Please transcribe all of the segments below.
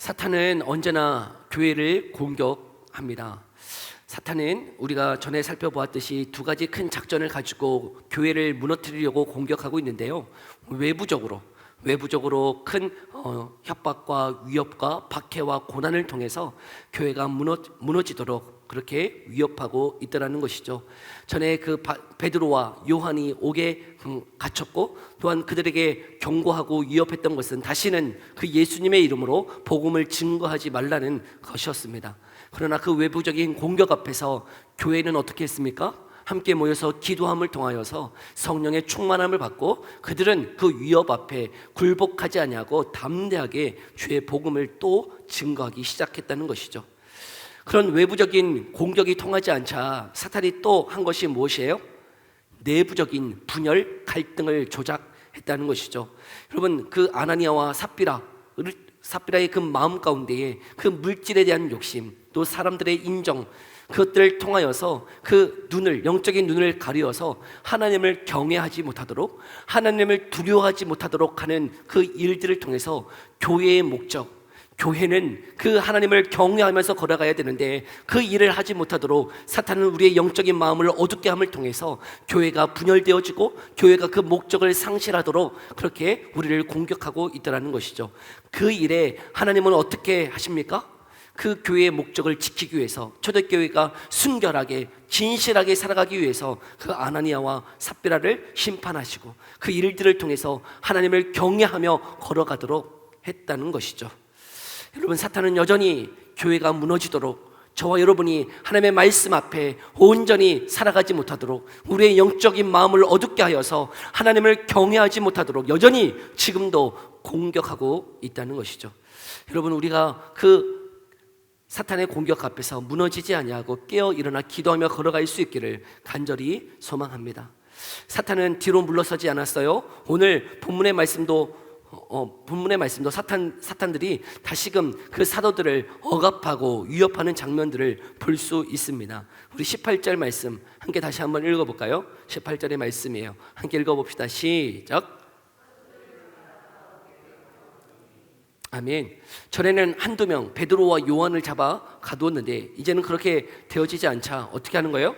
사탄은 언제나 교회를 공격합니다. 사탄은 우리가 전에 살펴보았듯이 두 가지 큰 작전을 가지고 교회를 무너뜨리려고 공격하고 있는데요. 외부적으로 큰 협박과 위협과 박해와 고난을 통해서 교회가 무너지도록 그렇게 위협하고 있다는 것이죠. 전에 그 베드로와 요한이 옥에 갇혔고, 또한 그들에게 경고하고 위협했던 것은 다시는 그 예수님의 이름으로 복음을 증거하지 말라는 것이었습니다. 그러나 그 외부적인 공격 앞에서 교회는 어떻게 했습니까? 함께 모여서 기도함을 통하여서 성령의 충만함을 받고, 그들은 그 위협 앞에 굴복하지 아니하고 담대하게 주의 복음을 또 증거하기 시작했다는 것이죠. 그런 외부적인 공격이 통하지 않자 사탄이 또 한 것이 무엇이에요? 내부적인 분열, 갈등을 조작했다는 것이죠. 여러분, 그 아나니아와 삽비라의 그 마음 가운데에 그 물질에 대한 욕심, 또 사람들의 인정, 그것들을 통하여서 그 영적인 눈을 가리어서 하나님을 경외하지 못하도록, 하나님을 두려워하지 못하도록 하는 그 일들을 통해서 교회의 목적, 교회는 그 하나님을 경외하면서 걸어가야 되는데 그 일을 하지 못하도록 사탄은 우리의 영적인 마음을 어둡게 함을 통해서 교회가 분열되어지고 교회가 그 목적을 상실하도록 그렇게 우리를 공격하고 있다는 것이죠. 그 일에 하나님은 어떻게 하십니까? 그 교회의 목적을 지키기 위해서, 초대교회가 순결하게 진실하게 살아가기 위해서 그 아나니아와 삽비라를 심판하시고 그 일들을 통해서 하나님을 경외하며 걸어가도록 했다는 것이죠. 여러분, 사탄은 여전히 교회가 무너지도록, 저와 여러분이 하나님의 말씀 앞에 온전히 살아가지 못하도록, 우리의 영적인 마음을 어둡게 하여서 하나님을 경외하지 못하도록 여전히 지금도 공격하고 있다는 것이죠. 여러분, 우리가 그 사탄의 공격 앞에서 무너지지 아니하고 깨어 일어나 기도하며 걸어갈 수 있기를 간절히 소망합니다. 사탄은 뒤로 물러서지 않았어요. 오늘 본문의 말씀도 사탄들이 다시금 그 사도들을 억압하고 위협하는 장면들을 볼 수 있습니다. 우리 18절 말씀 함께 다시 한번 읽어볼까요? 18절의 말씀이에요. 함께 읽어봅시다. 시작. 아멘. 전에는 한두 명 베드로와 요한을 잡아 가두었는데 이제는 그렇게 되어지지 않자 어떻게 하는 거예요?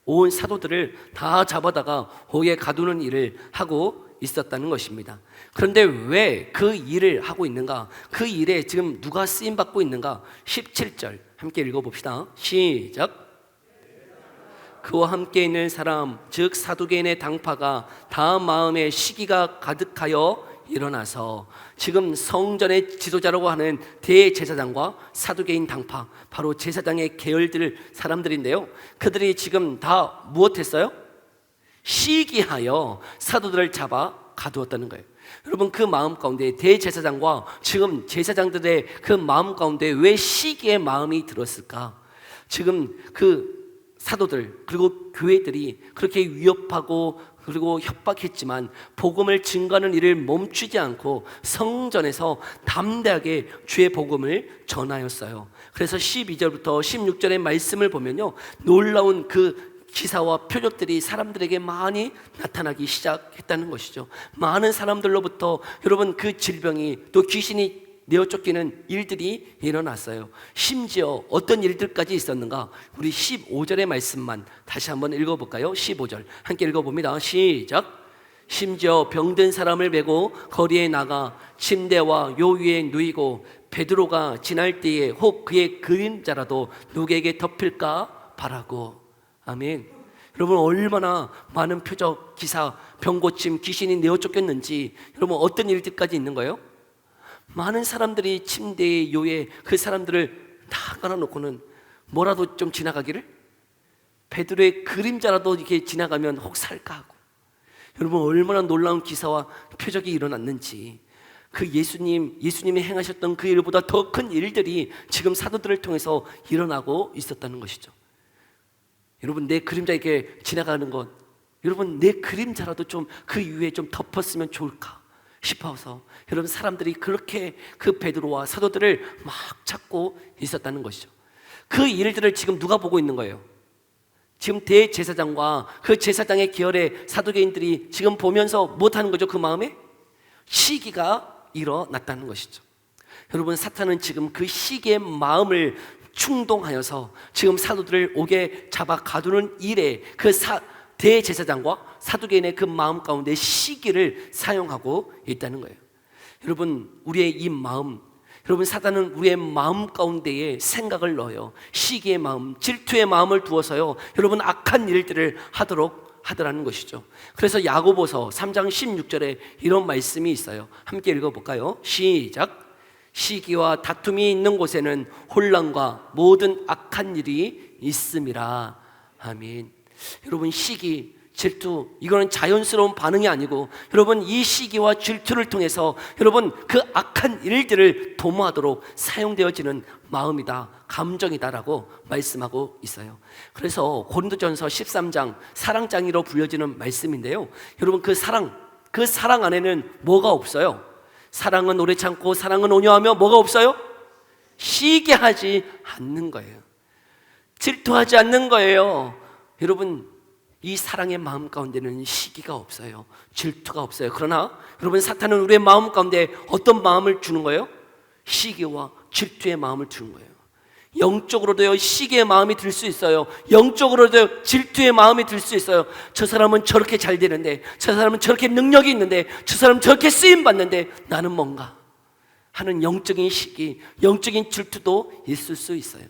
온 사도들을 다 잡아다가 옥에 가두는 일을 하고 있었다는 것입니다. 그런데 왜 그 일을 하고 있는가? 그 일에 지금 누가 쓰임받고 있는가? 17절 함께 읽어봅시다. 시작. 그와 함께 있는 사람, 즉 사두개인의 당파가 다 마음에 시기가 가득하여 일어나서, 지금 성전의 지도자라고 하는 대제사장과 사두개인 당파, 바로 제사장의 계열들 사람들인데요, 그들이 지금 다 무엇했어요? 시기하여 사도들을 잡아 가두었다는 거예요. 여러분, 그 마음 가운데 대제사장과 지금 제사장들의 그 마음 가운데 왜 시기의 마음이 들었을까? 지금 그 사도들 그리고 교회들이 그렇게 위협하고 그리고 협박했지만 복음을 증거하는 일을 멈추지 않고 성전에서 담대하게 주의 복음을 전하였어요. 그래서 12절부터 16절의 말씀을 보면요, 놀라운 그 기사와 표적들이 사람들에게 많이 나타나기 시작했다는 것이죠. 많은 사람들로부터 여러분 그 질병이 또 귀신이 내어 쫓기는 일들이 일어났어요. 심지어 어떤 일들까지 있었는가? 우리 15절의 말씀만 다시 한번 읽어볼까요? 15절 함께 읽어봅니다. 시작. 심지어 병든 사람을 메고 거리에 나가 침대와 요 위에 누이고 베드로가 지날 때에 혹 그의 그림자라도 누구에게 덮일까 바라고. 아멘. 여러분, 얼마나 많은 표적, 기사, 병고침, 귀신이 내어 쫓겼는지, 여러분 어떤 일들까지 있는 거예요? 많은 사람들이 침대에 요에 그 사람들을 다 깔아놓고는 뭐라도 좀 지나가기를, 베드로의 그림자라도 이렇게 지나가면 혹 살까 하고. 여러분, 얼마나 놀라운 기사와 표적이 일어났는지, 그 예수님이 행하셨던 그 일보다 더 큰 일들이 지금 사도들을 통해서 일어나고 있었다는 것이죠. 여러분, 내 그림자 이렇게 지나가는 것, 여러분 내 그림자라도 좀 그 위에 좀 덮었으면 좋을까 싶어서 여러분 사람들이 그렇게 그 베드로와 사도들을 막 찾고 있었다는 것이죠. 그 일들을 지금 누가 보고 있는 거예요? 지금 대제사장과 그 제사장의 계열의 사두개인들이 지금 보면서 못하는 거죠. 그 마음에 시기가 일어났다는 것이죠. 여러분, 사탄은 지금 그 시기의 마음을 충동하여서 지금 사도들을 옥에 잡아 가두는 일에 그 대제사장과 사두개인의 그 마음 가운데 시기를 사용하고 있다는 거예요. 여러분, 우리의 이 마음, 여러분, 사단은 우리의 마음 가운데에 생각을 넣어요. 시기의 마음, 질투의 마음을 두어서요, 여러분, 악한 일들을 하더라는 것이죠. 그래서 야고보서 3장 16절에 이런 말씀이 있어요. 함께 읽어볼까요? 시작. 시기와 다툼이 있는 곳에는 혼란과 모든 악한 일이 있음이라. 아멘. 여러분, 시기, 질투, 이거는 자연스러운 반응이 아니고, 여러분, 이 시기와 질투를 통해서 여러분 그 악한 일들을 도모하도록 사용되어지는 마음이다, 감정이다라고 말씀하고 있어요. 그래서 고린도전서 13장 사랑장이로 불려지는 말씀인데요, 여러분, 그 사랑 안에는 뭐가 없어요? 사랑은 오래 참고 사랑은 온유하며 뭐가 없어요? 시기하지 않는 거예요. 질투하지 않는 거예요. 여러분, 이 사랑의 마음 가운데는 시기가 없어요. 질투가 없어요. 그러나 여러분, 사탄은 우리의 마음 가운데 어떤 마음을 주는 거예요? 시기와 질투의 마음을 주는 거예요. 영적으로도요, 시기의 마음이 들 수 있어요. 영적으로도 질투의 마음이 들 수 있어요. 저 사람은 저렇게 잘 되는데, 저 사람은 저렇게 능력이 있는데, 저 사람은 저렇게 쓰임 받는데 나는 뭔가 하는 영적인 시기, 영적인 질투도 있을 수 있어요.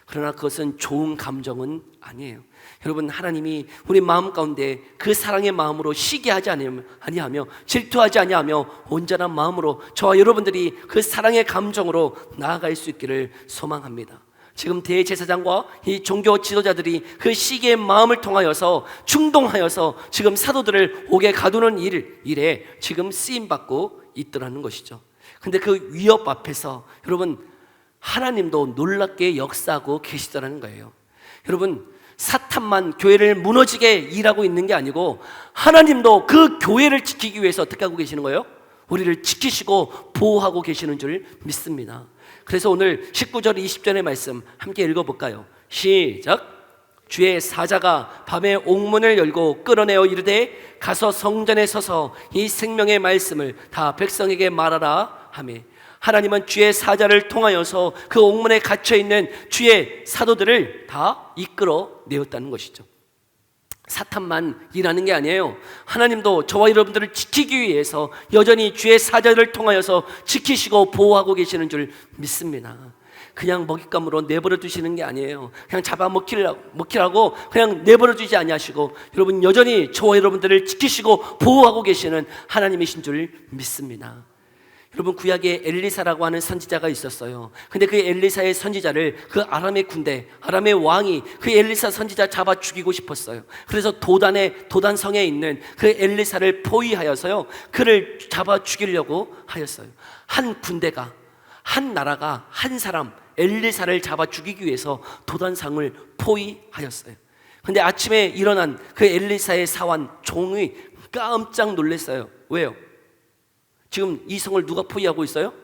그러나 그것은 좋은 감정은 아니에요. 여러분, 하나님이 우리 마음 가운데 그 사랑의 마음으로 시기하지 아니하며 질투하지 아니하며 온전한 마음으로 저와 여러분들이 그 사랑의 감정으로 나아갈 수 있기를 소망합니다. 지금 대제사장과 이 종교 지도자들이 그 시기의 마음을 통하여서 충동하여서 지금 사도들을 옥에 가두는 일에 지금 쓰임받고 있더라는 것이죠. 근데 그 위협 앞에서 여러분, 하나님도 놀랍게 역사하고 계시더라는 거예요. 여러분, 사탄만 교회를 무너지게 일하고 있는 게 아니고 하나님도 그 교회를 지키기 위해서 어떻게 하고 계시는 거예요? 우리를 지키시고 보호하고 계시는 줄 믿습니다. 그래서 오늘 19절 20절의 말씀 함께 읽어볼까요? 시작. 주의 사자가 밤에 옥문을 열고 끌어내어 이르되 가서 성전에 서서 이 생명의 말씀을 다 백성에게 말하라 하매, 하나님은 주의 사자를 통하여서 그 옥문에 갇혀있는 주의 사도들을 다 이끌어 내었다는 것이죠. 사탄만 일하는 게 아니에요. 하나님도 저와 여러분들을 지키기 위해서 여전히 주의 사자를 통하여서 지키시고 보호하고 계시는 줄 믿습니다. 그냥 먹잇감으로 내버려 두시는 게 아니에요. 그냥 잡아먹히라고 그냥 내버려 두지 아니하시고 여러분, 여전히 저와 여러분들을 지키시고 보호하고 계시는 하나님이신 줄 믿습니다. 여러분, 구약에 엘리사라고 하는 선지자가 있었어요. 근데 그 엘리사의 선지자를 그 아람의 군대, 아람의 왕이 그 엘리사 선지자 잡아 죽이고 싶었어요. 그래서 도단성에 있는 그 엘리사를 포위하여서요, 그를 잡아 죽이려고 하였어요. 한 군대가, 한 나라가, 한 사람 엘리사를 잡아 죽이기 위해서 도단성을 포위하였어요. 근데 아침에 일어난 그 엘리사의 사환 종이 깜짝 놀랐어요. 왜요? 지금 이 성을 누가 포위하고 있어요?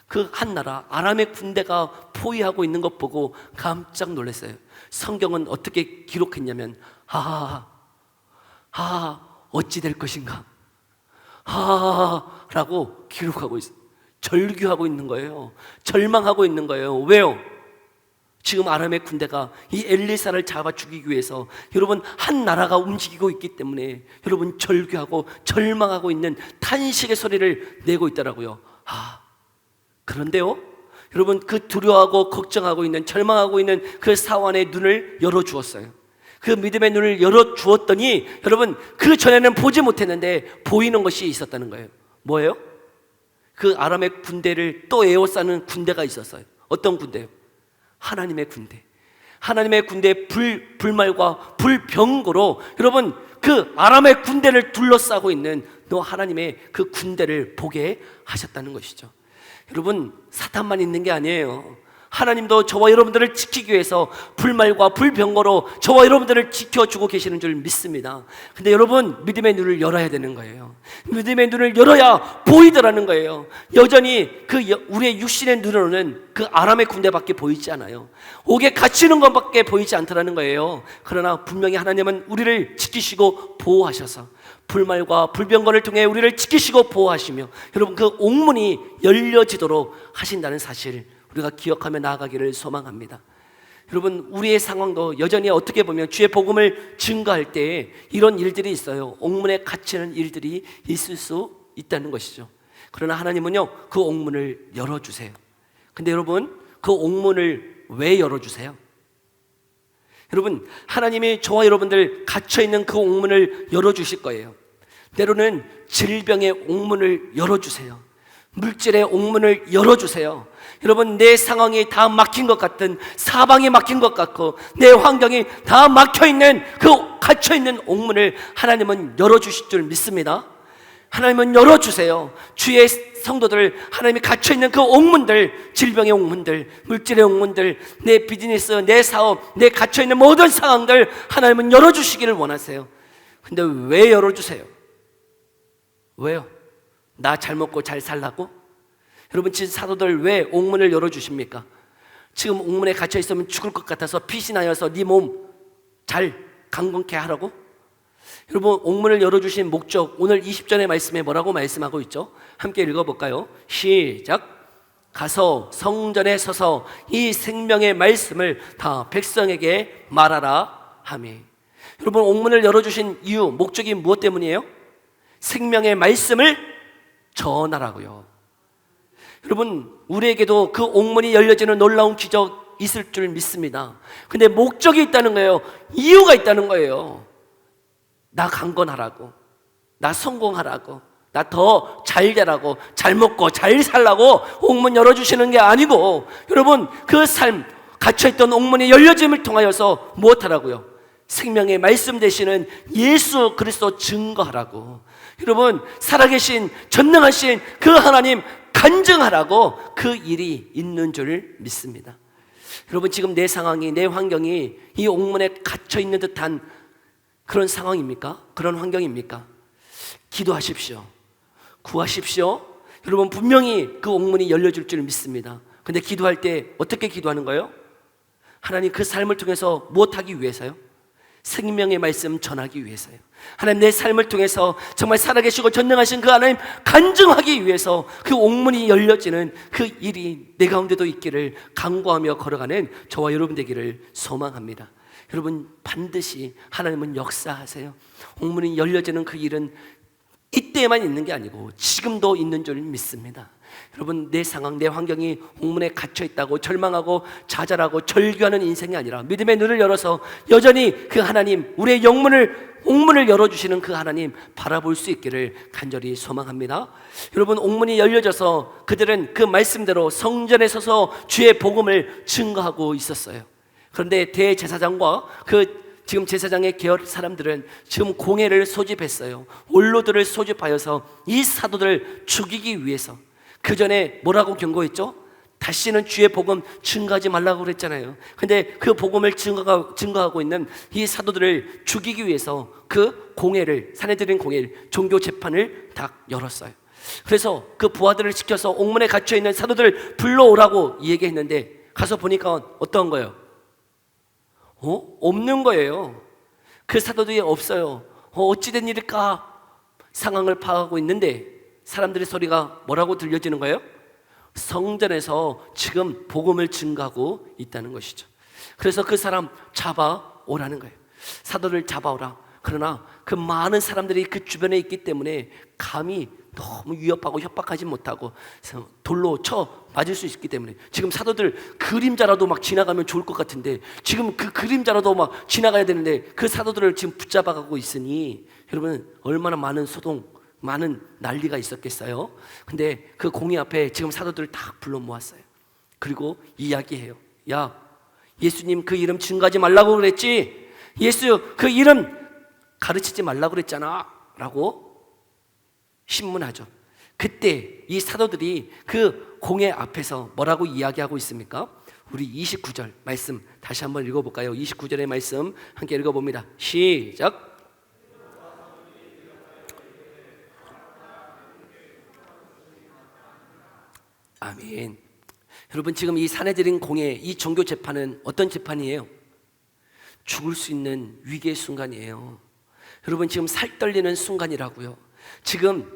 그 한 나라 아람의 군대가 포위하고 있는 것 보고 깜짝 놀랐어요. 성경은 어떻게 기록했냐면 어찌 될 것인가 라고 기록하고 있어요. 절규하고 있는 거예요. 절망하고 있는 거예요. 왜요? 지금 아람의 군대가 이 엘리사를 잡아 죽이기 위해서 여러분, 한 나라가 움직이고 있기 때문에 여러분, 절규하고 절망하고 있는 탄식의 소리를 내고 있더라고요. 그런데요, 여러분, 그 두려워하고 걱정하고 있는, 절망하고 있는 그 사환의 눈을 열어주었어요. 그 믿음의 눈을 열어주었더니 여러분, 그 전에는 보지 못했는데 보이는 것이 있었다는 거예요. 뭐예요? 그 아람의 군대를 또 에워싸는 군대가 있었어요. 어떤 군대요? 하나님의 군대. 하나님의 군대의 불말과 불병거로 여러분, 그 아람의 군대를 둘러싸고 있는 하나님의 그 군대를 보게 하셨다는 것이죠. 여러분, 사탄만 있는 게 아니에요. 하나님도 저와 여러분들을 지키기 위해서 불말과 불병거로 저와 여러분들을 지켜주고 계시는 줄 믿습니다. 근데 여러분, 믿음의 눈을 열어야 되는 거예요. 믿음의 눈을 열어야 보이더라는 거예요. 여전히 우리의 육신의 눈으로는 그 아람의 군대밖에 보이지 않아요. 옥에 갇히는 것밖에 보이지 않더라는 거예요. 그러나 분명히 하나님은 우리를 지키시고 보호하셔서 불말과 불병거를 통해 우리를 지키시고 보호하시며 여러분 그 옥문이 열려지도록 하신다는 사실 우리가 기억하며 나아가기를 소망합니다. 여러분 우리의 상황도 여전히 어떻게 보면 주의 복음을 증거할 때 이런 일들이 있어요. 옥문에 갇히는 일들이 있을 수 있다는 것이죠. 그러나 하나님은요 그 옥문을 열어주세요. 근데 여러분 그 옥문을 왜 열어주세요? 여러분 하나님이 저와 여러분들 갇혀있는 그 옥문을 열어주실 거예요. 때로는 질병의 옥문을 열어주세요. 물질의 옥문을 열어주세요. 여러분 내 상황이 다 막힌 것 같은, 사방이 막힌 것 같고 내 환경이 다 막혀있는 그 갇혀있는 옥문을 하나님은 열어주실 줄 믿습니다. 하나님은 열어주세요. 주의 성도들, 하나님이 갇혀있는 그 옥문들, 질병의 옥문들, 물질의 옥문들, 내 비즈니스, 내 사업, 내 갇혀있는 모든 상황들 하나님은 열어주시기를 원하세요. 근데 왜 열어주세요? 왜요? 나 잘 먹고 잘 살라고? 여러분 지금 사도들 왜 옥문을 열어주십니까? 지금 옥문에 갇혀있으면 죽을 것 같아서 빛이 나여서 네 몸 잘 강건케 하라고? 여러분 옥문을 열어주신 목적, 오늘 20절의 말씀에 뭐라고 말씀하고 있죠? 함께 읽어볼까요? 시작. 가서 성전에 서서 이 생명의 말씀을 다 백성에게 말하라 하매. 여러분 옥문을 열어주신 이유, 목적이 무엇 때문이에요? 생명의 말씀을 전하라고요. 여러분 우리에게도 그 옥문이 열려지는 놀라운 기적 있을 줄 믿습니다. 근데 목적이 있다는 거예요. 이유가 있다는 거예요. 나 강건하라고, 나 성공하라고, 나 더 잘 되라고, 잘 먹고 잘 살라고 옥문 열어주시는 게 아니고, 여러분 그 삶, 갇혀있던 옥문이 열려짐을 통하여서 무엇하라고요? 생명의 말씀 되시는 예수 그리스도 증거하라고. 여러분 살아계신 전능하신 그 하나님 간증하라고 그 일이 있는 줄 믿습니다. 여러분 지금 내 상황이, 내 환경이 이 옥문에 갇혀있는 듯한 그런 상황입니까? 그런 환경입니까? 기도하십시오. 구하십시오. 여러분 분명히 그 옥문이 열려줄 줄 믿습니다. 근데 기도할 때 어떻게 기도하는 거예요? 하나님 그 삶을 통해서 무엇하기 위해서요? 생명의 말씀 전하기 위해서요. 하나님 내 삶을 통해서 정말 살아계시고 전능하신 그 하나님 간증하기 위해서 그 옥문이 열려지는 그 일이 내 가운데도 있기를 간구하며 걸어가는 저와 여러분 되기를 소망합니다. 여러분 반드시 하나님은 역사하세요. 옥문이 열려지는 그 일은 이때에만 있는 게 아니고 지금도 있는 줄 믿습니다. 여러분 내 상황, 내 환경이 옥문에 갇혀있다고 절망하고 좌절하고 절규하는 인생이 아니라 믿음의 눈을 열어서 여전히 그 하나님, 우리의 옥문을 열어주시는 그 하나님 바라볼 수 있기를 간절히 소망합니다. 여러분 옥문이 열려져서 그들은 그 말씀대로 성전에 서서 주의 복음을 증거하고 있었어요. 그런데 대제사장과 지금 제사장의 계열 사람들은 지금 공회를 소집했어요. 원로들을 소집하여서 이 사도들을 죽이기 위해서. 그 전에 뭐라고 경고했죠? 다시는 주의 복음 증거하지 말라고 그랬잖아요. 근데 그 복음을 증거하고 있는 이 사도들을 죽이기 위해서 그 공회를, 산헤드린 공회를, 종교 재판을 다 열었어요. 그래서 그 부하들을 시켜서 옥문에 갇혀있는 사도들을 불러오라고 얘기했는데 가서 보니까 어떤 거예요? 없는 거예요. 그 사도들이 없어요. 어찌된 일일까? 상황을 파악하고 있는데 사람들의 소리가 뭐라고 들려지는 거예요? 성전에서 지금 복음을 증거하고 있다는 것이죠. 그래서 그 사람 잡아오라는 거예요. 사도를 잡아오라. 그러나 그 많은 사람들이 그 주변에 있기 때문에 감히 너무 위협하고 협박하지 못하고 돌로 쳐 맞을 수 있기 때문에 지금 사도들 그림자라도 막 지나가면 좋을 것 같은데 지금 그 그림자라도 막 지나가야 되는데 그 사도들을 지금 붙잡아가고 있으니 여러분 얼마나 많은 소동, 많은 난리가 있었겠어요. 근데 그 공의 앞에 지금 사도들을 다 불러 모았어요. 그리고 이야기해요. 야, 예수님 그 이름 증거하지 말라고 그랬지? 예수 그 이름 가르치지 말라고 그랬잖아 라고 신문하죠. 그때 이 사도들이 그 공회 앞에서 뭐라고 이야기하고 있습니까? 우리 29절 말씀 다시 한번 읽어볼까요? 29절의 말씀 함께 읽어봅니다. 시작. 아멘. 여러분 지금 이 산헤드린 공회, 이 종교 재판은 어떤 재판이에요? 죽을 수 있는 위기의 순간이에요. 여러분 지금 살 떨리는 순간이라고요. 지금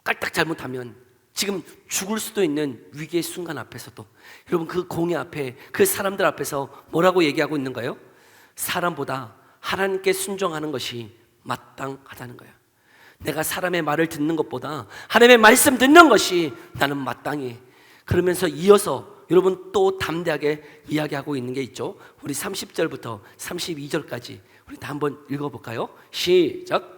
깔딱 잘못하면 지금 죽을 수도 있는 위기의 순간 앞에서도 여러분 그 공의 앞에 그 사람들 앞에서 뭐라고 얘기하고 있는가요? 사람보다 하나님께 순종하는 것이 마땅하다는 거예요. 내가 사람의 말을 듣는 것보다 하나님의 말씀 듣는 것이 나는 마땅해. 그러면서 이어서 여러분 또 담대하게 이야기하고 있는 게 있죠. 우리 30절부터 32절까지 우리 다 한번 읽어볼까요? 시작.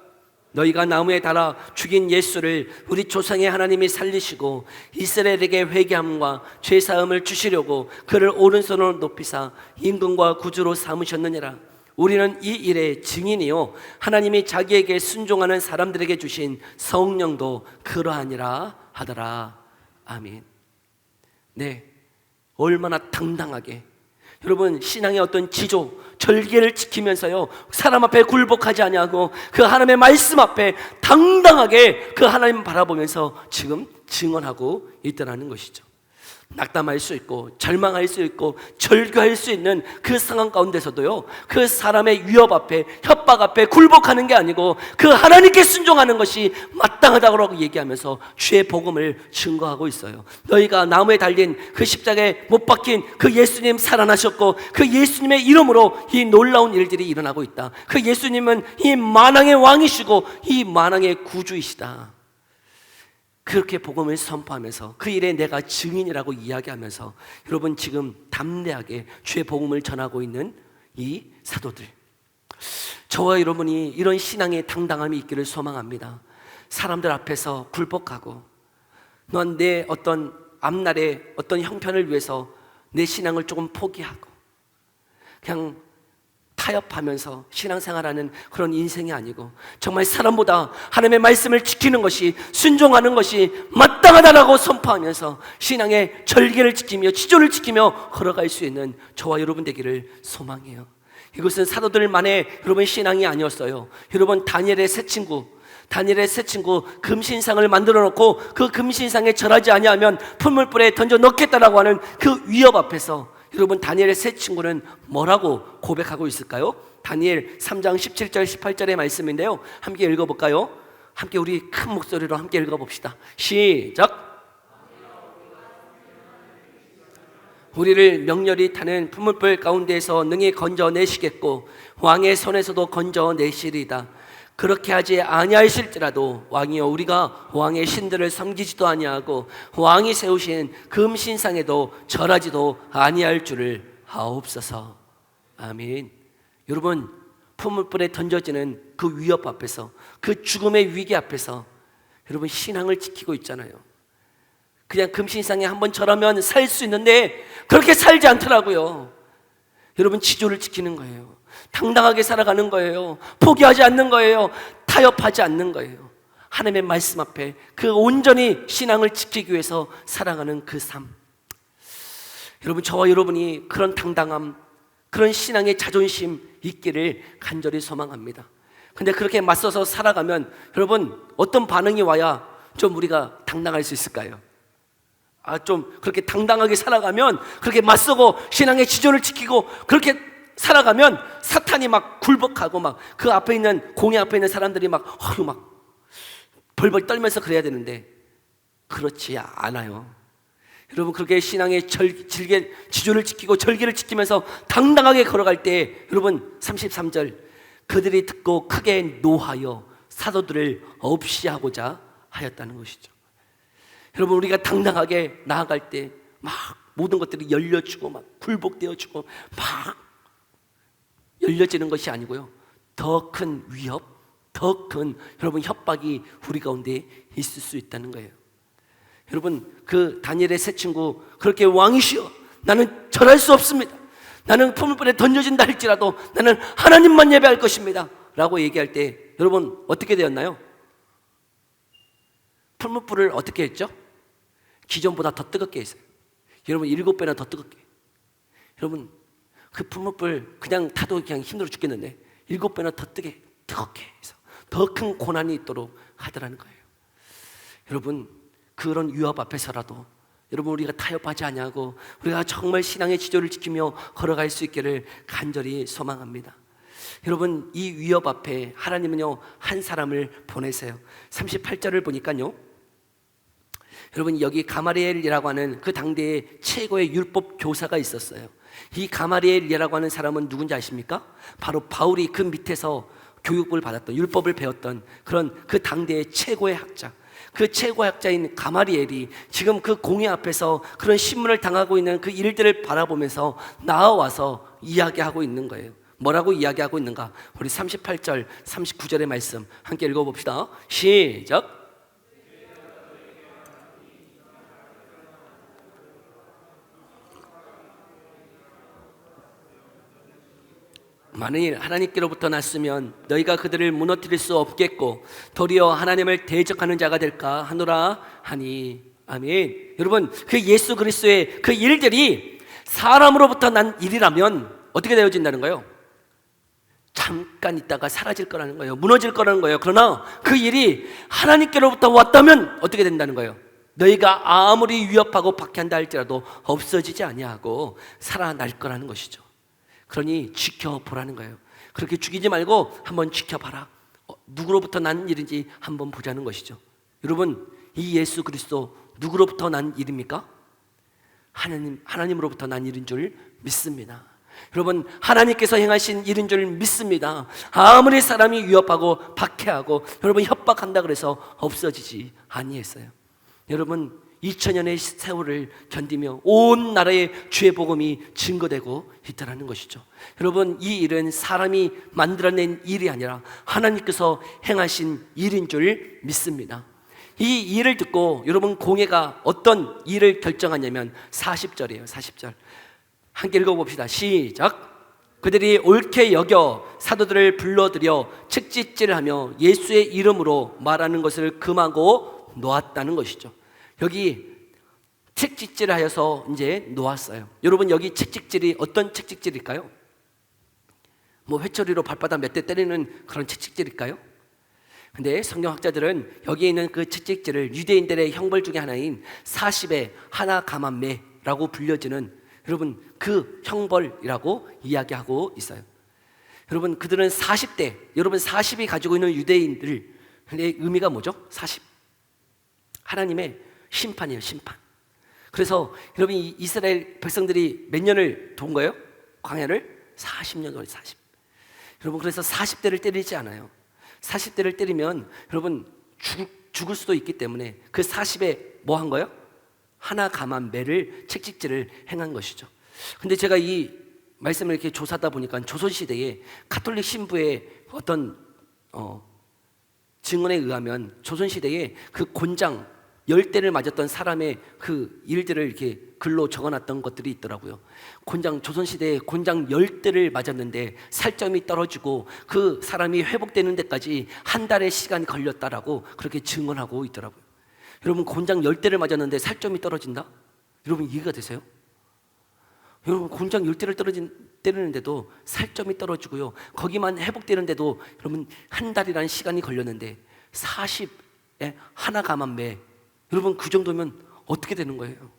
너희가 나무에 달아 죽인 예수를 우리 조상의 하나님이 살리시고 이스라엘에게 회개함과 죄사함을 주시려고 그를 오른손으로 높이사 임금과 구주로 삼으셨느니라. 우리는 이 일의 증인이요 하나님이 자기에게 순종하는 사람들에게 주신 성령도 그러하니라 하더라. 아멘. 네, 얼마나 당당하게 여러분 신앙의 어떤 지조 절개를 지키면서요 사람 앞에 굴복하지 아니하고 그 하나님의 말씀 앞에 당당하게 그 하나님 바라보면서 지금 증언하고 있다는 것이죠. 낙담할 수 있고 절망할 수 있고 절규할 수 있는 그 상황 가운데서도요 그 사람의 위협 앞에 협박 앞에 굴복하는 게 아니고 그 하나님께 순종하는 것이 마땅하다고 얘기하면서 주의 복음을 증거하고 있어요. 너희가 나무에 달린 그 십자가에 못 박힌 그 예수님 살아나셨고 그 예수님의 이름으로 이 놀라운 일들이 일어나고 있다. 그 예수님은 이 만왕의 왕이시고 이 만왕의 구주이시다. 그렇게 복음을 선포하면서 그 일에 내가 증인이라고 이야기하면서 여러분 지금 담대하게 주의 복음을 전하고 있는 이 사도들, 저와 여러분이 이런 신앙의 당당함이 있기를 소망합니다. 사람들 앞에서 굴복하고 넌 내 어떤 앞날의 어떤 형편을 위해서 내 신앙을 조금 포기하고 그냥 타협하면서 신앙생활하는 그런 인생이 아니고 정말 사람보다 하나님의 말씀을 지키는 것이 순종하는 것이 마땅하다라고 선포하면서 신앙의 절개를 지키며 지조를 지키며 걸어갈 수 있는 저와 여러분 되기를 소망해요. 이것은 사도들만의 여러분 신앙이 아니었어요. 여러분 다니엘의 세 친구 금신상을 만들어 놓고 그 금신상에 절하지 아니하면 풀물불에 던져 넣겠다라고 하는 그 위협 앞에서 여러분 다니엘의 세 친구는 뭐라고 고백하고 있을까요? 다니엘 3장 17절 18절의 말씀인데요 함께 읽어볼까요? 함께 우리 큰 목소리로 함께 읽어봅시다. 시작. 우리를 명렬히 타는 풀물불 가운데에서 능히 건져내시겠고 왕의 손에서도 건져내시리이다. 그렇게 하지 아니하실지라도 왕이여 우리가 왕의 신들을 섬기지도 아니하고 왕이 세우신 금신상에도 절하지도 아니할 줄을 아옵소서. 아멘. 여러분 풀물불에 던져지는 그 위협 앞에서 그 죽음의 위기 앞에서 여러분 신앙을 지키고 있잖아요. 그냥 금신상에 한번 절하면 살 수 있는데 그렇게 살지 않더라고요. 여러분 지조를 지키는 거예요. 당당하게 살아가는 거예요. 포기하지 않는 거예요. 타협하지 않는 거예요. 하나님의 말씀 앞에 그 온전히 신앙을 지키기 위해서 살아가는 그 삶. 여러분 저와 여러분이 그런 당당함, 그런 신앙의 자존심 있기를 간절히 소망합니다. 근데 그렇게 맞서서 살아가면 여러분 어떤 반응이 와야 좀 우리가 당당할 수 있을까요? 좀 그렇게 당당하게 살아가면 그렇게 맞서고 신앙의 지조를 지키고 그렇게 살아가면 사탄이 막 굴복하고 막 그 앞에 있는 공의 앞에 있는 사람들이 막 벌벌 떨면서 그래야 되는데 그렇지 않아요. 여러분 그렇게 신앙의 지조를 지키고 절개를 지키면서 당당하게 걸어갈 때 여러분 33절 그들이 듣고 크게 노하여 사도들을 없이 하고자 하였다는 것이죠. 여러분 우리가 당당하게 나아갈 때 막 모든 것들이 열려주고 막 굴복되어주고 막 열려지는 것이 아니고요 더 큰 위협, 더 큰 여러분 협박이 우리 가운데 있을 수 있다는 거예요. 여러분 그 다니엘의 세 친구 그렇게 왕이시여 나는 절할 수 없습니다. 나는 풀물불에 던져진다 할지라도 나는 하나님만 예배할 것입니다 라고 얘기할 때 여러분 어떻게 되었나요? 풀물불을 어떻게 했죠? 기존보다 더 뜨겁게 했어요. 여러분 7배나 더 뜨겁게. 여러분 그 풀물불 그냥 타도 그냥 힘들어 죽겠는데 7배나 더 뜨겁게 해서 더 큰 고난이 있도록 하더라는 거예요. 여러분 그런 위협 앞에서라도 여러분 우리가 타협하지 아니하고 우리가 정말 신앙의 지조를 지키며 걸어갈 수 있기를 간절히 소망합니다. 여러분, 이 위협 앞에 하나님은요 한 사람을 보내세요. 38절을 보니까요, 여러분, 여기 가마리엘이라고 하는 그 당대의 최고의 율법 교사가 있었어요. 이 가마리엘이라고 하는 사람은 누군지 아십니까? 바로 바울이 그 밑에서 교육을 받았던, 율법을 배웠던 그런 그 당대의 최고의 학자, 그 최고의 학자인 가마리엘이 지금 그 공회 앞에서 그런 신문을 당하고 있는 그 일들을 바라보면서 나와서 이야기하고 있는 거예요. 뭐라고 이야기하고 있는가? 우리 38절, 39절의 말씀 함께 읽어봅시다. 시작. 만일 하나님께로부터 났으면 너희가 그들을 무너뜨릴 수 없겠고 도리어 하나님을 대적하는 자가 될까 하노라 하니. 아멘. 여러분, 그 예수 그리스도의 그 일들이 사람으로부터 난 일이라면 어떻게 되어진다는 거예요? 잠깐 있다가 사라질 거라는 거예요. 무너질 거라는 거예요. 그러나 그 일이 하나님께로부터 왔다면 어떻게 된다는 거예요? 너희가 아무리 위협하고 박해한다 할지라도 없어지지 아니하고 살아날 거라는 것이죠. 그러니 지켜보라는 거예요. 그렇게 죽이지 말고 한번 지켜봐라. 누구로부터 난 일인지 한번 보자는 것이죠. 여러분, 이 예수 그리스도 누구로부터 난 일입니까? 하나님으로부터 난 일인 줄 믿습니다. 여러분, 하나님께서 행하신 일인 줄 믿습니다. 아무리 사람이 위협하고 박해하고 여러분 협박한다 그래서 없어지지 아니했어요. 여러분, 2000년의 세월을 견디며 온 나라의 주의 복음이 증거되고 있다는 것이죠. 여러분, 이 일은 사람이 만들어낸 일이 아니라 하나님께서 행하신 일인 줄 믿습니다. 이 일을 듣고 여러분, 공회가 어떤 일을 결정하냐면 40절이에요. 40절 함께 읽어봅시다. 시작. 그들이 옳게 여겨 사도들을 불러들여 책짓질하며 예수의 이름으로 말하는 것을 금하고 놓았다는 것이죠. 여기 책찍질을 하여서 이제 놓았어요. 여러분, 여기 책찍질이 어떤 책찍질일까요? 뭐 회초리로 발바닥 몇 대 때리는 그런 책찍질일까요? 근데 성경학자들은 여기에 있는 그 책찍질을 유대인들의 형벌 중에 하나인 40의 하나 가만매라고 불려지는 여러분 그 형벌이라고 이야기하고 있어요. 여러분, 그들은 40대, 여러분 40이 가지고 있는 유대인들의 의미가 뭐죠? 40. 하나님의 심판이에요, 심판. 그래서 여러분, 이 이스라엘 백성들이 몇 년을 돈 거예요? 광야를 40년 동안 40. 여러분, 그래서 40대를 때리지 않아요. 40대를 때리면 여러분 죽을 수도 있기 때문에 그 40에 뭐 한 거예요? 하나 감한 매를 책찍질을 행한 것이죠. 근데 제가 이 말씀을 이렇게 조사하다 보니까 조선시대에 가톨릭 신부의 어떤 증언에 의하면 조선시대에 그 곤장 10대를 맞았던 사람의 그 일들을 이렇게 글로 적어놨던 것들이 있더라고요. 조선시대에 곤장 10대를 맞았는데 살점이 떨어지고 그 사람이 회복되는 데까지 한 달의 시간이 걸렸다라고 그렇게 증언하고 있더라고요. 여러분, 곤장 10대를 맞았는데 살점이 떨어진다? 여러분, 이해가 되세요? 여러분, 곤장 10대를 때리는데도 살점이 떨어지고요, 거기만 회복되는데도 여러분 한 달이라는 시간이 걸렸는데 40에 하나 감한 매, 여러분 그 정도면 어떻게 되는 거예요?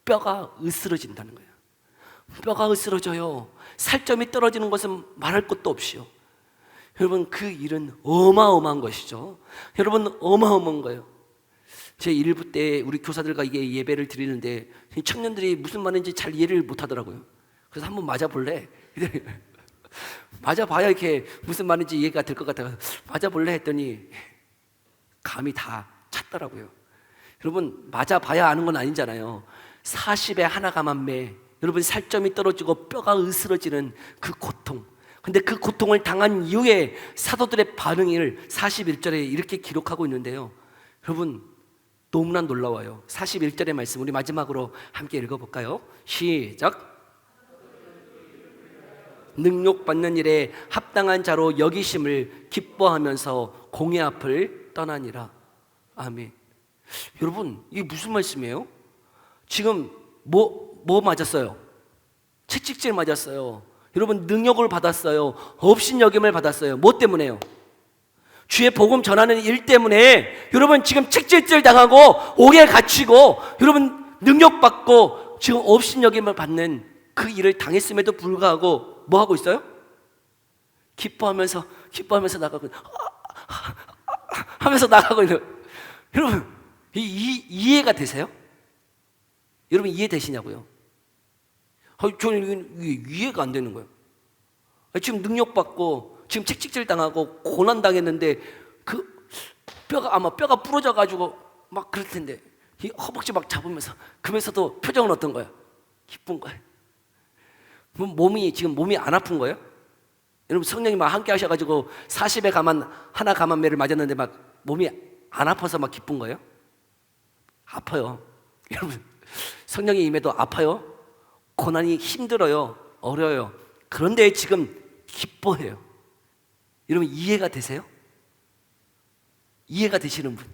뼈가 으스러진다는 거예요. 뼈가 으스러져요. 살점이 떨어지는 것은 말할 것도 없이요. 여러분, 그 일은 어마어마한 것이죠. 여러분, 어마어마한 거예요. 제 1부 때 우리 교사들과 이게 예배를 드리는데 청년들이 무슨 말인지 잘 이해를 못 하더라고요. 그래서 한번 맞아볼래? 맞아봐야 이렇게 무슨 말인지 이해가 될 것 같아서 맞아볼래 했더니 감이 다 찼더라고요. 여러분, 맞아봐야 아는 건 아니잖아요. 40에 하나 감한 매, 여러분 살점이 떨어지고 뼈가 으스러지는 그 고통. 근데 그 고통을 당한 이후에 사도들의 반응을 41절에 이렇게 기록하고 있는데요. 여러분, 너무나 놀라워요. 41절의 말씀 우리 마지막으로 함께 읽어볼까요? 시작. 능욕받는 일에 합당한 자로 여기심을 기뻐하면서 공회 앞을 떠나니라. 아멘. 여러분, 이게 무슨 말씀이에요? 지금 뭐 맞았어요? 채찍질 맞았어요. 여러분, 능욕을 받았어요. 업신여김을 받았어요. 뭐 때문에요? 주의 복음 전하는 일 때문에 여러분 지금 책질질 당하고 옥에 갇히고 여러분 능욕받고 지금 업신여김을 받는 그 일을 당했음에도 불구하고 뭐 하고 있어요? 기뻐하면서 나가고 하면서 나가고 있는. 여러분, 이해가 되세요? 여러분 이해되시냐고요? 저는 이해가 안 되는 거예요. 지금 능력받고 지금 채찍질 당하고 고난 당했는데 그 뼈가 부러져 가지고 막 그럴 텐데 이 허벅지 막 잡으면서 그러면서도 표정은 어떤 거야? 기쁜 거예요. 몸이 안 아픈 거예요? 여러분 성령님 막 함께 하셔가지고 40에 하나 감한매를 맞았는데 막 몸이 안 아파서 막 기쁜 거예요? 아파요. 여러분 성령이 임해도 아파요. 고난이 힘들어요. 어려워요. 그런데 지금 기뻐해요. 여러분 이해가 되세요? 이해가 되시는 분?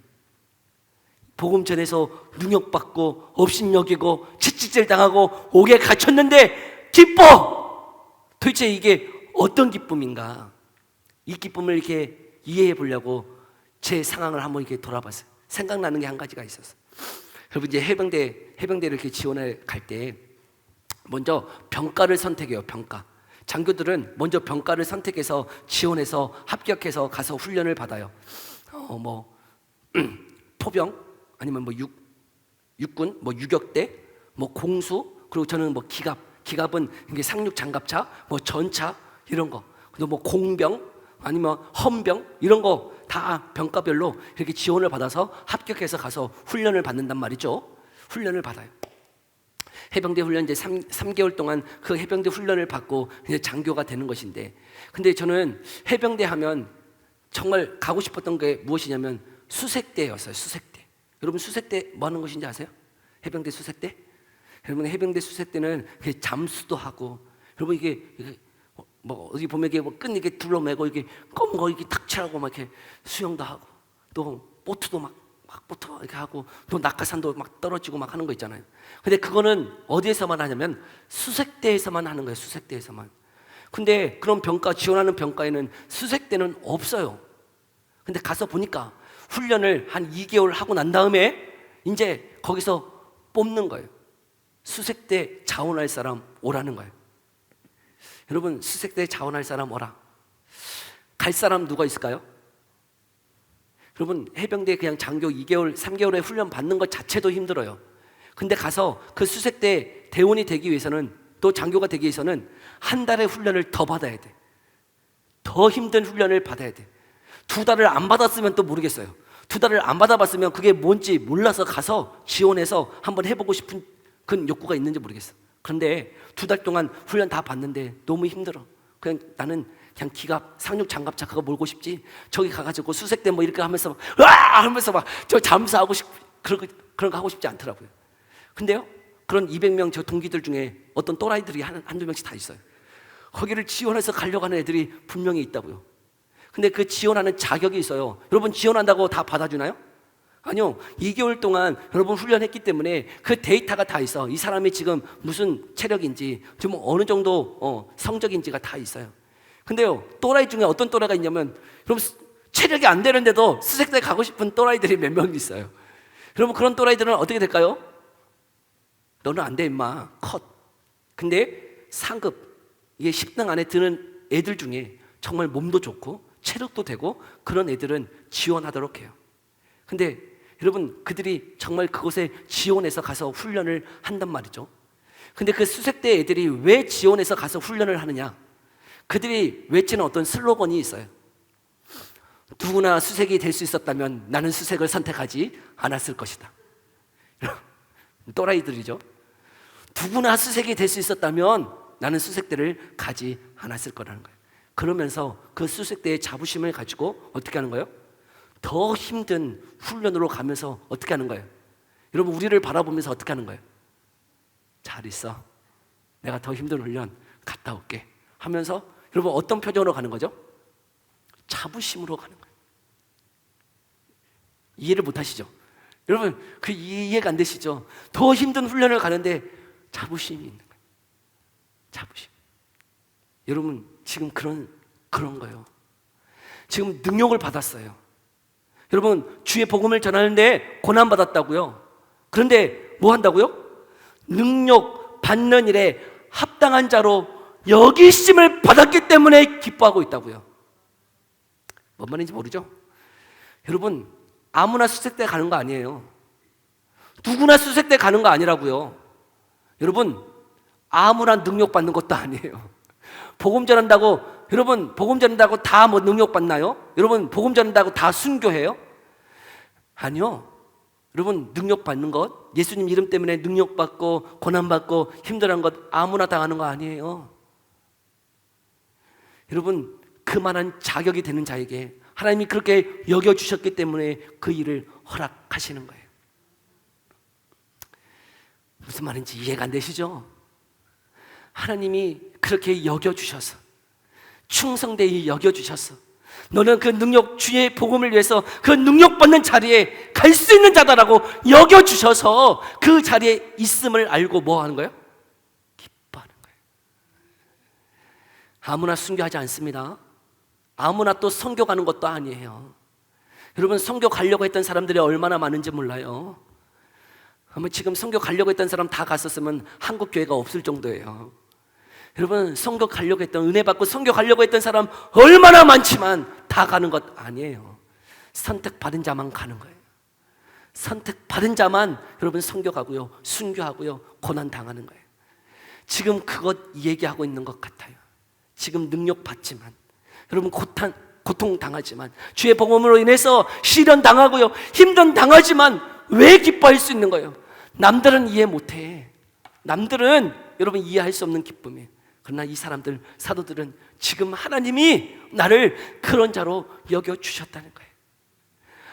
복음 전해서 능력받고 업신여기고 채찍질 당하고 옥에 갇혔는데 기뻐! 도대체 이게 어떤 기쁨인가? 이 기쁨을 이렇게 이해해 보려고 제 상황을 한번 이렇게 돌아봤어요. 생각나는 게 한 가지가 있었어요. 여러분 이제 해병대를 이렇게 지원을 갈 때 먼저 병과를 선택해요. 병과. 장교들은 먼저 병과를 선택해서 지원해서 합격해서 가서 훈련을 받아요. 포병 아니면 육군, 유격대, 공수, 그리고 저는 기갑은 이게 상륙 장갑차, 전차 이런 거, 그리고 공병 아니면 헌병 이런 거 다 병과별로 이렇게 지원을 받아서 합격해서 가서 훈련을 받는단 말이죠. 훈련을 받아요. 해병대 훈련 이제 3개월 동안 그 해병대 훈련을 받고 이제 장교가 되는 것인데, 근데 저는 해병대 하면 정말 가고 싶었던 게 무엇이냐면 수색대였어요. 수색대. 여러분 수색대 뭐 하는 것인지 아세요? 해병대 수색대? 여러분 해병대 수색대는 잠수도 하고, 여러분 이게 어디 보면 이게 끈 이렇게 둘러매고 이게 검은 거 이렇게 탁 칠하고 막 이렇게 수영도 하고, 또 보트도 막 보트 이렇게 하고, 또 낙하산도 막 떨어지고 막 하는 거 있잖아요. 근데 그거는 어디에서만 하냐면 수색대에서만 하는 거예요. 수색대에서만. 근데 그런 병과 지원하는 병과에는 수색대는 없어요. 근데 가서 보니까 훈련을 한 2개월 하고 난 다음에 이제 거기서 뽑는 거예요. 수색대 자원할 사람 오라는 거예요. 여러분 수색대 자원할 사람 오라. 갈 사람 누가 있을까요? 여러분 해병대 그냥 장교 2개월, 3개월의 훈련 받는 것 자체도 힘들어요. 근데 가서 그 수색대 대원이 되기 위해서는, 또 장교가 되기 위해서는 한 달의 훈련을 더 받아야 돼. 더 힘든 훈련을 받아야 돼. 2달을 안 받았으면 또 모르겠어요. 2달을 안 받아봤으면 그게 뭔지 몰라서 가서 지원해서 한번 해보고 싶은 그런 욕구가 있는지 모르겠어. 그런데 2달 동안 훈련 다 받는데 너무 힘들어. 나는 그냥 기갑, 상륙 장갑차 그거 몰고 싶지. 저기 가가지고 수색대 이렇게 하면서 와 하면서 막 저 잠수하고 그런 거 하고 싶지 않더라고요. 근데요, 그런 200명 저 동기들 중에 어떤 또라이들이 한두 명씩 다 있어요. 거기를 지원해서 가려고 하는 애들이 분명히 있다고요. 근데 그 지원하는 자격이 있어요. 여러분 지원한다고 다 받아주나요? 아니요. 2개월 동안 여러분 훈련했기 때문에 그 데이터가 다 있어. 이 사람이 지금 무슨 체력인지, 지금 어느 정도 성적인지가 다 있어요. 근데요, 또라이 중에 어떤 또라이가 있냐면, 여러분 체력이 안 되는데도 수색대 가고 싶은 또라이들이 몇 명 있어요. 여러분 그런 또라이들은 어떻게 될까요? 너는 안 돼 임마, 컷. 근데 상급, 이게 10등 안에 드는 애들 중에 정말 몸도 좋고 체력도 되고 그런 애들은 지원하도록 해요. 근데 여러분 그들이 정말 그곳에 지원해서 가서 훈련을 한단 말이죠. 근데 그 수색대 애들이 왜 지원해서 가서 훈련을 하느냐? 그들이 외치는 어떤 슬로건이 있어요. 누구나 수색이 될 수 있었다면 나는 수색을 선택하지 않았을 것이다. 또라이들이죠. 누구나 수색이 될 수 있었다면 나는 수색대를 가지 않았을 거라는 거예요. 그러면서 그 수색대의 자부심을 가지고 어떻게 하는 거예요? 더 힘든 훈련으로 가면서 어떻게 하는 거예요? 여러분 우리를 바라보면서 어떻게 하는 거예요? 잘 있어. 내가 더 힘든 훈련 갔다 올게 하면서, 여러분 어떤 표정으로 가는 거죠? 자부심으로 가는 거예요. 이해를 못 하시죠? 여러분 그 이해가 안 되시죠? 더 힘든 훈련을 가는데 자부심이 있는 거예요. 자부심. 여러분 지금 그런 거예요. 지금 능력을 받았어요. 여러분 주의 복음을 전하는데 고난 받았다고요. 그런데 뭐 한다고요? 능력 받는 일에 합당한 자로 여기심을 받았기 때문에 기뻐하고 있다고요. 뭔 말인지 모르죠? 여러분, 아무나 수색대 가는 거 아니에요. 누구나 수색대 가는 거 아니라고요. 여러분, 아무나 능력받는 것도 아니에요. 복음 전한다고, 여러분, 복음 전한다고 다 뭐 능력받나요? 여러분, 복음 전한다고 다 순교해요? 아니요. 여러분, 능력받는 것, 예수님 이름 때문에 능력받고 고난받고 힘들어한 것 아무나 당하는 거 아니에요. 여러분, 그만한 자격이 되는 자에게 하나님이 그렇게 여겨주셨기 때문에 그 일을 허락하시는 거예요. 무슨 말인지 이해가 안 되시죠? 하나님이 그렇게 여겨주셔서, 충성되이 여겨주셔서, 너는 그 능력, 주의 복음을 위해서 그 능력받는 자리에 갈 수 있는 자다라고 여겨주셔서 그 자리에 있음을 알고 뭐 하는 거예요? 기뻐하는 거예요. 아무나 순교하지 않습니다. 아무나 또 선교 가는 것도 아니에요. 여러분, 선교 가려고 했던 사람들이 얼마나 많은지 몰라요. 아마 지금 선교 가려고 했던 사람 다 갔었으면 한국 교회가 없을 정도예요. 여러분, 선교 가려고 했던, 은혜 받고 선교 가려고 했던 사람 얼마나 많지만 다 가는 것 아니에요. 선택받은 자만 가는 거예요. 선택받은 자만 여러분 선교 가고요, 순교하고요, 고난 당하는 거예요. 지금 그것 얘기하고 있는 것 같아요. 지금 능력 받지만, 여러분 고통 당하지만, 주의 복음으로 인해서 시련 당하고요, 힘든 당하지만 왜 기뻐할 수 있는 거예요? 남들은 이해 못해. 남들은 여러분 이해할 수 없는 기쁨이에요. 그러나 이 사람들, 사도들은 지금 하나님이 나를 그런 자로 여겨주셨다는 거예요.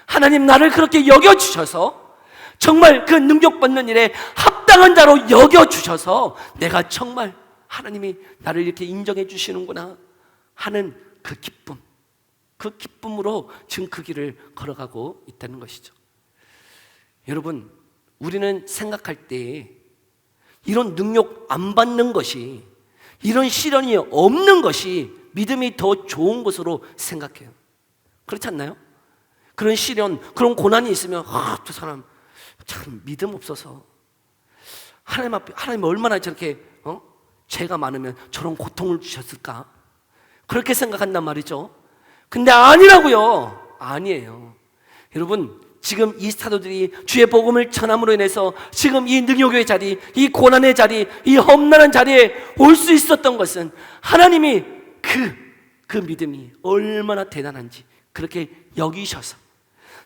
하나님 나를 그렇게 여겨주셔서, 정말 그 능력받는 일에 합당한 자로 여겨주셔서 내가 정말 하나님이 나를 이렇게 인정해 주시는구나 하는 그 기쁨, 그 기쁨으로 지금 그 길을 걸어가고 있다는 것이죠. 여러분, 우리는 생각할 때 이런 능력 안 받는 것이, 이런 시련이 없는 것이 믿음이 더 좋은 것으로 생각해요. 그렇지 않나요? 그런 시련, 그런 고난이 있으면 저 사람 참 믿음 없어서, 하나님 앞에, 하나님 얼마나 저렇게 죄가 많으면 저런 고통을 주셨을까? 그렇게 생각한단 말이죠. 근데 아니라고요. 아니에요. 여러분, 지금 이 사도들이 주의 복음을 전함으로 인해서 지금 이 능력의 자리, 이 고난의 자리, 이 험난한 자리에 올 수 있었던 것은 하나님이 그 믿음이 얼마나 대단한지 그렇게 여기셔서,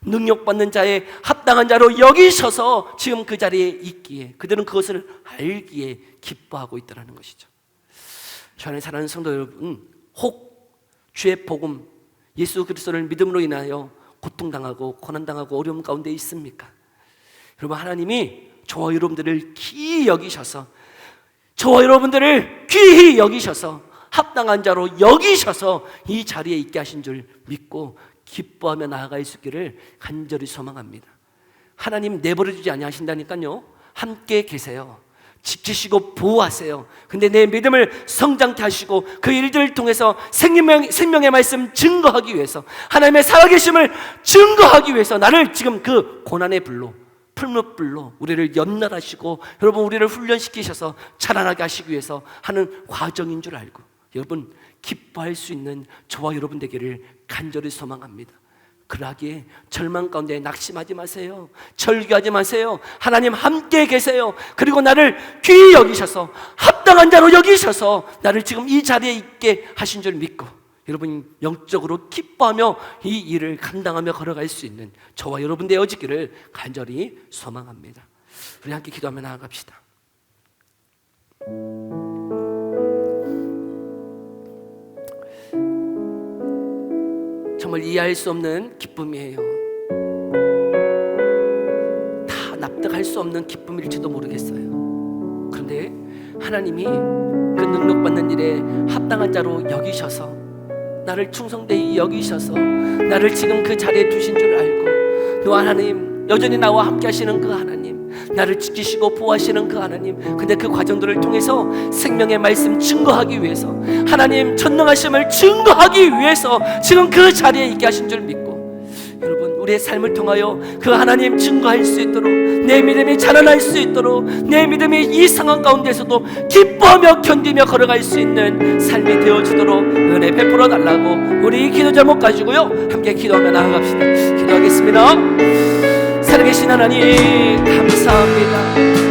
능력받는 자에 합당한 자로 여기셔서 지금 그 자리에 있기에, 그들은 그것을 알기에 기뻐하고 있다는 것이죠. 주 안에 사랑하는 성도 여러분, 혹 주의 복음, 예수 그리스도를 믿음으로 인하여 고통당하고 고난당하고 어려움 가운데 있습니까? 여러분, 하나님이 저와 여러분들을 귀히 여기셔서, 저와 여러분들을 귀히 여기셔서 합당한 자로 여기셔서 이 자리에 있게 하신 줄 믿고 기뻐하며 나아갈 수 있기를 간절히 소망합니다. 하나님 내버려두지 아니하신다니까요. 함께 계세요. 지키시고 보호하세요. 근데 내 믿음을 성장케 하시고 그 일들을 통해서 생명의 말씀 증거하기 위해서, 하나님의 살아계심을 증거하기 위해서 나를 지금 그 고난의 불로, 풀무불로 우리를 연날하시고 여러분 우리를 훈련시키셔서 자라나게 하시기 위해서 하는 과정인 줄 알고, 여러분 기뻐할 수 있는 저와 여러분 되기를 간절히 소망합니다. 그러하기에 절망 가운데 낙심하지 마세요. 절규하지 마세요. 하나님 함께 계세요. 그리고 나를 귀히 여기셔서 합당한 자로 여기셔서 나를 지금 이 자리에 있게 하신 줄 믿고, 여러분 영적으로 기뻐하며 이 일을 감당하며 걸어갈 수 있는 저와 여러분 되어지기를 간절히 소망합니다. 우리 함께 기도하며 나아갑시다. 정말 이해할 수 없는 기쁨이에요. 다 납득할 수 없는 기쁨일지도 모르겠어요. 그런데 하나님이 그 능력받는 일에 합당한 자로 여기셔서, 나를 충성되이 여기셔서 나를 지금 그 자리에 두신 줄 알고, 또 하나님 여전히 나와 함께 하시는 그 하나님, 나를 지키시고 보호하시는 그 하나님, 근데 그 과정들을 통해서 생명의 말씀 증거하기 위해서, 하나님 전능하심을 증거하기 위해서 지금 그 자리에 있게 하신 줄 믿고, 여러분 우리의 삶을 통하여 그 하나님 증거할 수 있도록 내 믿음이 자라날 수 있도록, 내 믿음이 이 상황 가운데서도 기뻐하며 견디며 걸어갈 수 있는 삶이 되어지도록 은혜 베풀어 달라고 우리 기도 제목 가지고요 함께 기도하며 나아갑시다. 기도하겠습니다. 살아계신 하나님 감사합니다.